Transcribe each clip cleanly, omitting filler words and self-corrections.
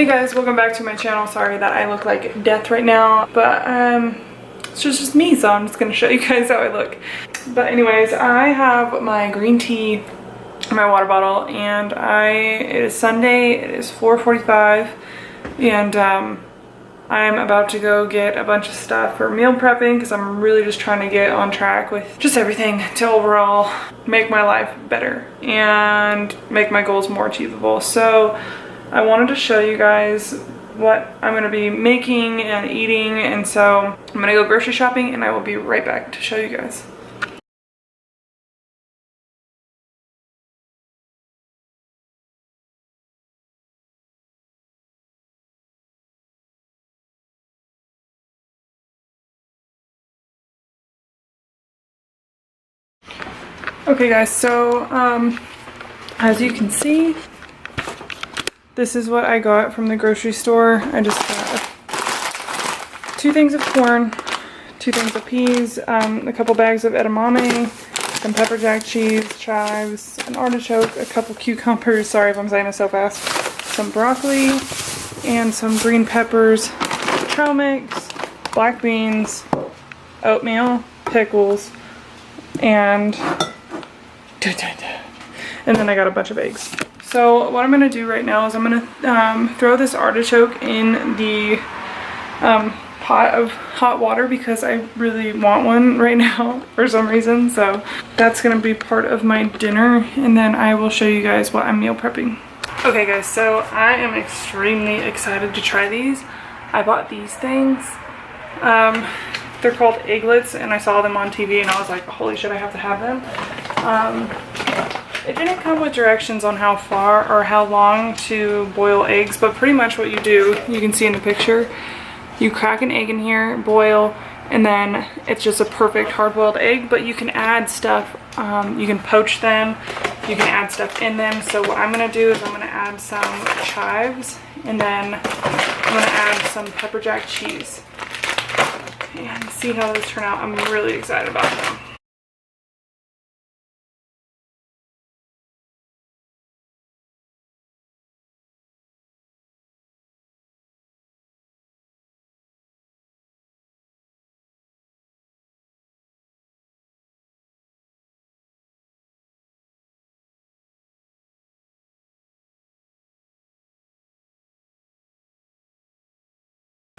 Hey guys, welcome back to my channel. Sorry that I look like death right now, but it's just me, so I'm just gonna show you guys how I look. But anyways, I have my green tea in my water bottle, and it is Sunday, it is 4:45, and I'm about to go get a bunch of stuff for meal prepping because I'm really just trying to get on track with just everything to overall make my life better and make my goals more achievable. So I wanted to show you guys what I'm going to be making and eating, and so I'm going to go grocery shopping and I will be right back to show you guys. Okay guys, so as you can see, this is what I got from the grocery store. I just got 2 things of corn, 2 things of peas, a couple bags of edamame, some pepper jack cheese, chives, an artichoke, a couple cucumbers, sorry if I'm saying this so fast, some broccoli, and some green peppers, trail mix, black beans, oatmeal, pickles, and then I got a bunch of eggs. So what I'm going to do right now is I'm going to throw this artichoke in the pot of hot water because I really want one right now for some reason. So that's going to be part of my dinner, and then I will show you guys what I'm meal prepping. Okay guys, so I am extremely excited to try these. I bought these things. They're called Egglettes, and I saw them on TV and I was like, holy shit, I have to have them. It didn't come with directions on how far or how long to boil eggs, but pretty much what you do, you can see in the picture, you crack an egg in here, boil, and then it's just a perfect hard-boiled egg, but you can add stuff, you can poach them, you can add stuff in them. So what I'm going to do is I'm going to add some chives, and then I'm going to add some pepper jack cheese, and see how those turn out. I'm really excited about them.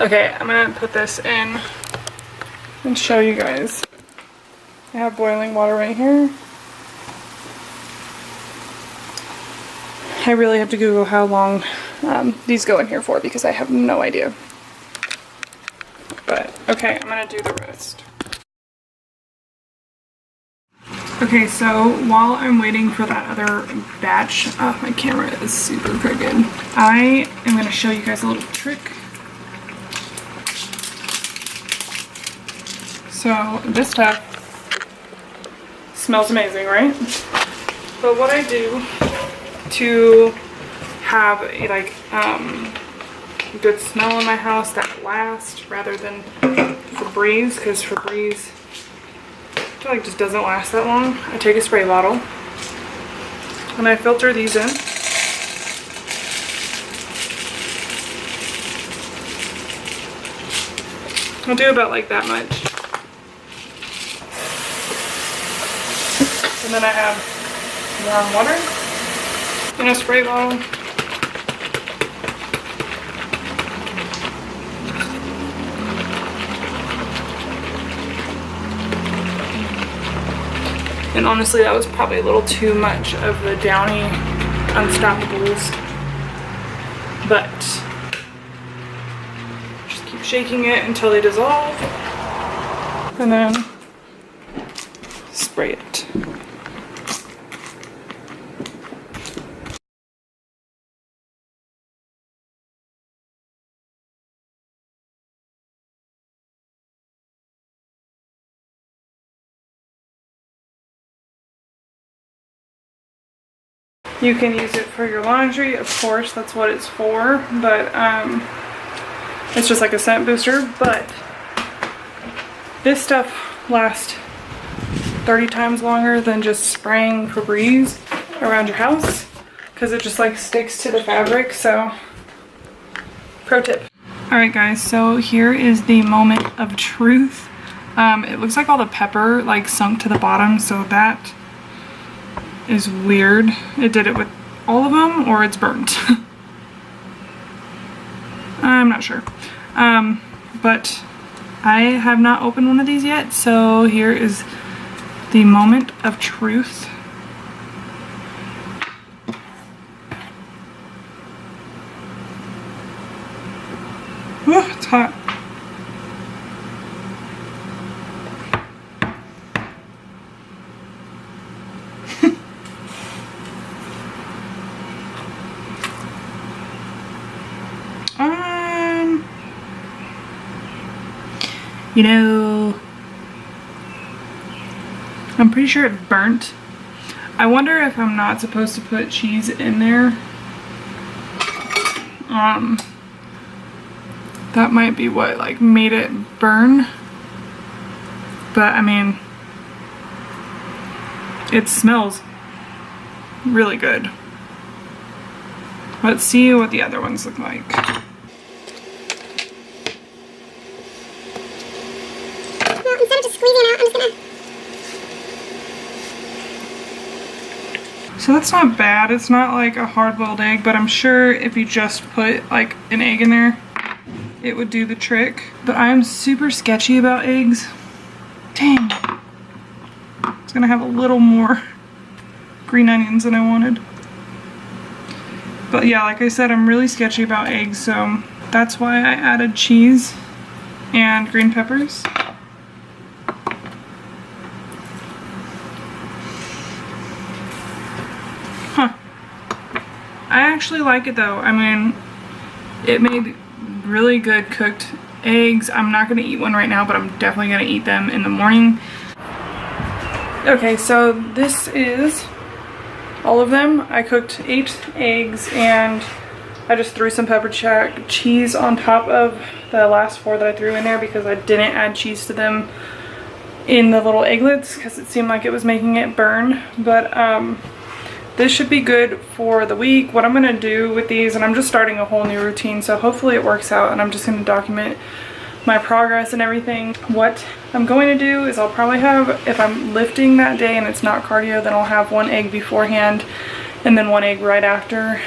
Okay, I'm gonna put this in and show you guys. I have boiling water right here. I really have to Google how long these go in here for because I have no idea. But okay, I'm gonna do the rest. Okay, so while I'm waiting for that other batch, my camera is super crooked. I am gonna show you guys a little trick. So this stuff smells amazing, right? But what I do to have a good smell in my house that lasts rather than Febreze, because Febreze I feel like just doesn't last that long, I take a spray bottle and I filter these in. I'll do about like that much. And then I have warm water in a spray bottle. And honestly, that was probably a little too much of the Downy Unstoppables. But just keep shaking it until they dissolve. And then spray it. You can use it for your laundry, of course, that's what it's for, but it's just like a scent booster. But this stuff lasts 30 times longer than just spraying Febreze around your house because it just like sticks to the fabric. So Pro tip. Alright guys, so here is the moment of truth. It looks like all the pepper like sunk to the bottom, so that is weird. It did it with all of them, or it's burnt. I'm not sure. But I have not opened one of these yet, so here is the moment of truth. Oh, it's hot. You know, I'm pretty sure it burnt. I wonder if I'm not supposed to put cheese in there. That might be what like made it burn. But I mean, it smells really good. Let's see what the other ones look like. Instead of just squeezing it out, I'm just gonna... So that's not bad. It's not like a hard-boiled egg, but I'm sure if you just put like an egg in there, it would do the trick. But I'm super sketchy about eggs. Dang. It's gonna have a little more green onions than I wanted. But yeah, like I said, I'm really sketchy about eggs, so that's why I added cheese and green peppers. I actually like it though. I mean, it made really good cooked eggs. I'm not gonna eat one right now, but I'm definitely gonna eat them in the morning. Okay, so this is all of them. I cooked 8 eggs and I just threw some pepper jack cheese on top of the last 4 that I threw in there because I didn't add cheese to them in the little egglets because it seemed like it was making it burn. But this should be good for the week. What I'm gonna do with these, and I'm just starting a whole new routine, so hopefully it works out, and I'm just gonna document my progress and everything. What I'm going to do is I'll probably have, if I'm lifting that day and it's not cardio, then I'll have 1 egg beforehand and then 1 egg right after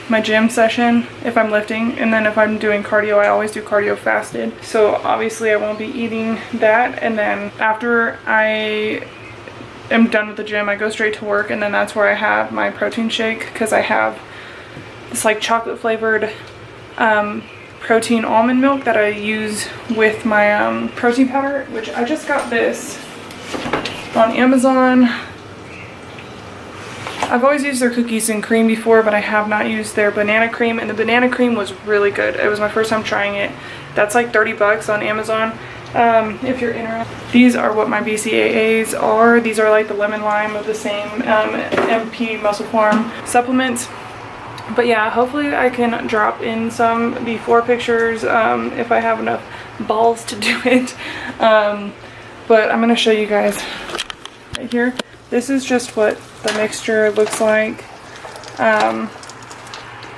my gym session if I'm lifting. And then if I'm doing cardio, I always do cardio fasted. So obviously I won't be eating that. And then after I am done with the gym, I go straight to work, and then that's where I have my protein shake because I have this like chocolate flavored protein almond milk that I use with my protein powder, which I just got this on Amazon. I've always used their cookies and cream before, but I have not used their banana cream, and the banana cream was really good. It was my first time trying it. That's like 30 bucks on Amazon. If you're interested. These are what my BCAAs are. These are like the lemon lime of the same MP Muscle Farm supplements. But yeah, hopefully I can drop in some before pictures if I have enough balls to do it. But I'm going to show you guys right here. This is just what the mixture looks like. And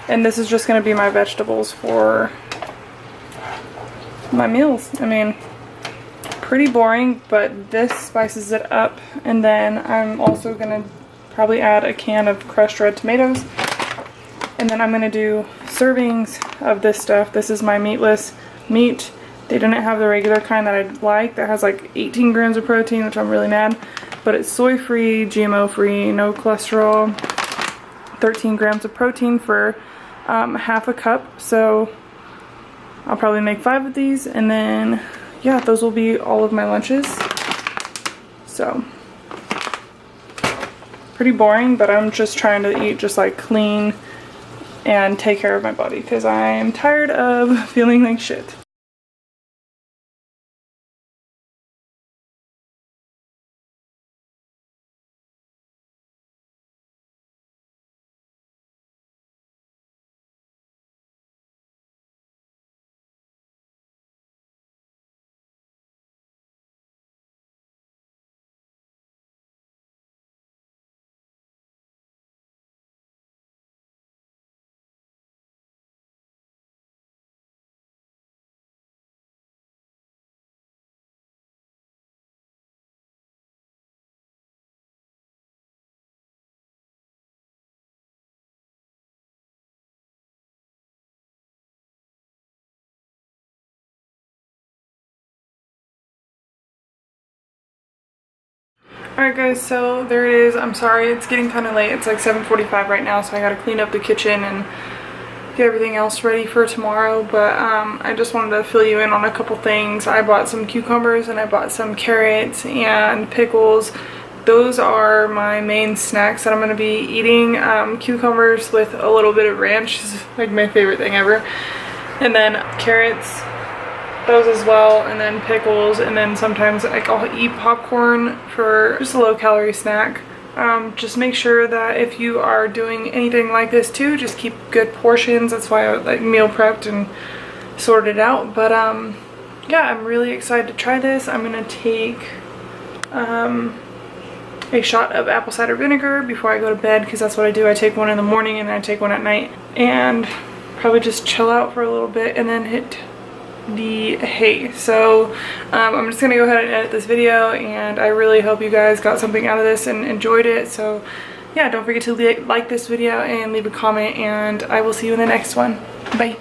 this is just going to be my vegetables for my meals. I mean, pretty boring, but this spices it up. And then I'm also going to probably add a can of crushed red tomatoes. And then I'm going to do servings of this stuff. This is my meatless meat. They didn't have the regular kind that I like that has like 18 grams of protein, which I'm really mad. But it's soy-free, GMO-free, no cholesterol, 13 grams of protein for half a cup. So I'll probably make 5 of these, and then yeah, those will be all of my lunches. So pretty boring, but I'm just trying to eat just like clean and take care of my body because I'm tired of feeling like shit. Alright guys, so there it is. I'm sorry, it's getting kind of late. It's like 7:45 right now, so I gotta clean up the kitchen and get everything else ready for tomorrow. But I just wanted to fill you in on a couple things. I bought some cucumbers and I bought some carrots and pickles. Those are my main snacks that I'm going to be eating. Cucumbers with a little bit of ranch is like my favorite thing ever. And then carrots, those as well, and then pickles, and then sometimes like I'll eat popcorn for just a low calorie snack. Just make sure that if you are doing anything like this too, just keep good portions. That's why I like meal prepped and sorted out. But yeah, I'm really excited to try this. I'm gonna take a shot of apple cider vinegar before I go to bed, because that's what I do. I take one in the morning and then I take one at night, and probably just chill out for a little bit and then hit the hay. So I'm just gonna go ahead and edit this video, and I really hope you guys got something out of this and enjoyed it. So yeah, don't forget to like this video and leave a comment, and I will see you in the next one. Bye.